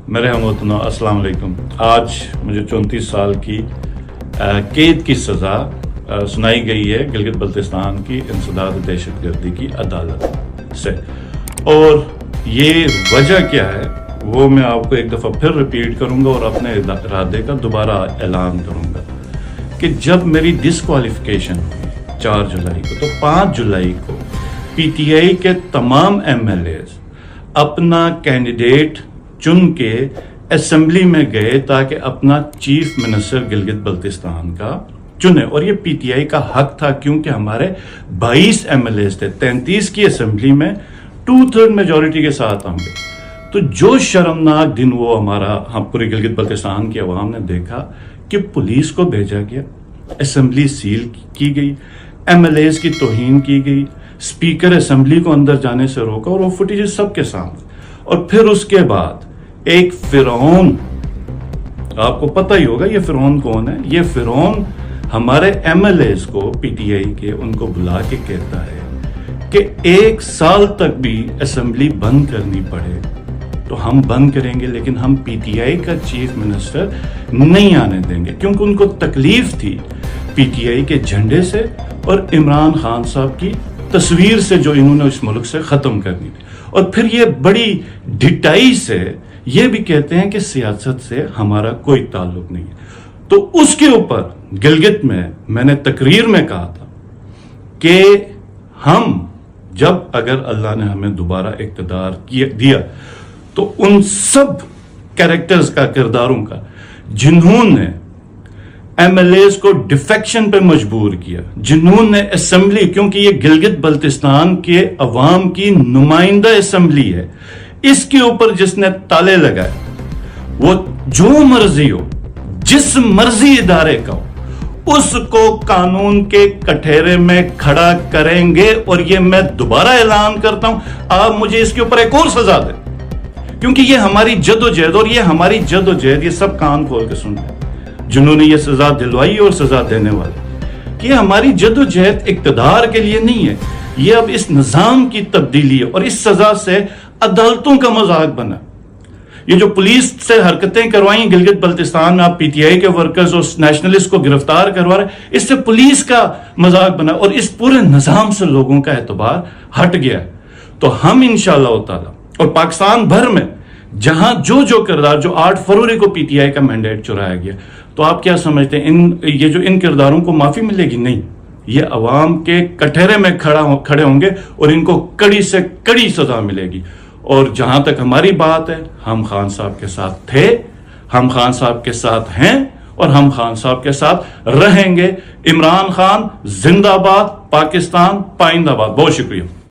میرے ہم وطنوں السلام علیکم۔ آج مجھے 34 سال کی قید کی سزا سنائی گئی ہے گلگت بلتستان کی انسداد دہشت گردی کی عدالت سے، اور یہ وجہ کیا ہے وہ میں آپ کو ایک دفعہ پھر ریپیٹ کروں گا اور اپنے ارادے کا دوبارہ اعلان کروں گا کہ جب میری ڈسکوالیفیکیشن ہوئی 4 جولائی کو، تو 5 جولائی کو پی ٹی آئی کے تمام ایم ایل ایز اپنا کینڈیڈیٹ چن کے اسمبلی میں گئے تاکہ اپنا چیف منسٹر گلگت بلتستان کا چنے، اور یہ پی ٹی آئی کا حق تھا کیونکہ ہمارے 22 ایم ایل ایز تھے 33 کی اسمبلی میں 2/3 میجورٹی کے ساتھ ہم گئے۔ تو جو شرمناک دن وہ ہم پوری گلگت بلتستان کی عوام نے دیکھا کہ پولیس کو بھیجا گیا، اسمبلی سیل کی گئی، ایم ایل ایز کی توہین کی گئی، اسپیکر اسمبلی کو اندر جانے سے روکا، اور وہ فوٹیج سب کے سامنے۔ اور پھر اس کے بعد ایک فرعون، آپ کو پتہ ہی ہوگا یہ فرعون کون ہے، یہ فرعون ہمارے ایم ایل ایز کو پی ٹی آئی کے ان کو بلا کے کہتا ہے کہ 1 سال تک بھی اسمبلی بند کرنی پڑے تو ہم بند کریں گے، لیکن ہم پی ٹی آئی کا چیف منسٹر نہیں آنے دیں گے، کیونکہ ان کو تکلیف تھی پی ٹی آئی کے جھنڈے سے اور عمران خان صاحب کی تصویر سے جو انہوں نے اس ملک سے ختم کرنی تھی۔ اور پھر یہ بڑی ڈٹائی سے یہ بھی کہتے ہیں کہ سیاست سے ہمارا کوئی تعلق نہیں ہے۔ تو اس کے اوپر گلگت میں نے تقریر میں کہا تھا کہ ہم جب اگر اللہ نے ہمیں دوبارہ اقتدار دیا تو ان سب کیریکٹرز کا، کرداروں کا، جنہوں نے ایم ایل ایز کو ڈیفیکشن پہ مجبور کیا، جنہوں نے اسمبلی، کیونکہ یہ گلگت بلتستان کے عوام کی نمائندہ اسمبلی ہے، اس کے اوپر جس نے تالے لگائے، وہ جو مرضی ہو، جس مرضی ادارے کا ہو، اس کو قانون کے کٹہرے میں کھڑا کریں گے۔ اور یہ میں دوبارہ اعلان کرتا ہوں، آپ مجھے اس کے اوپر ایک اور سزا دیں، کیونکہ یہ ہماری جد و جہد، اور یہ ہماری جد و جہد، یہ سب کان کھول کے سن لیں جنہوں نے یہ سزا دلوائی اور سزا دینے والے، کہ ہماری جد و جہد اقتدار کے لیے نہیں ہے، یہ اب اس نظام کی تبدیلی ہے، اور اس سزا سے عدالتوں کا مذاق بنا۔ یہ جو پولیس سے حرکتیں کروائیں گلگت بلتستان میں، آپ پی ٹی آئی کے ورکرز اور نیشنلسٹ کو گرفتار کروا رہے، اس سے پولیس کا مذاق بنا اور اس پورے نظام سے لوگوں کا اعتبار ہٹ گیا۔ تو ہم انشاءاللہ تعالی، اور پاکستان بھر میں جہاں جو کردار، جو 8 فروری کو پی ٹی آئی کا مینڈیٹ چرایا گیا، تو آپ کیا سمجھتے ہیں یہ جو ان کرداروں کو معافی ملے گی؟ نہیں، یہ عوام کے کٹہرے میں کھڑے ہوں گے اور ان کو کڑی سے کڑی سزا ملے گی۔ اور جہاں تک ہماری بات ہے، ہم خان صاحب کے ساتھ تھے، ہم خان صاحب کے ساتھ ہیں، اور ہم خان صاحب کے ساتھ رہیں گے۔ عمران خان زندہ باد، پاکستان پائندہ باد۔ بہت شکریہ۔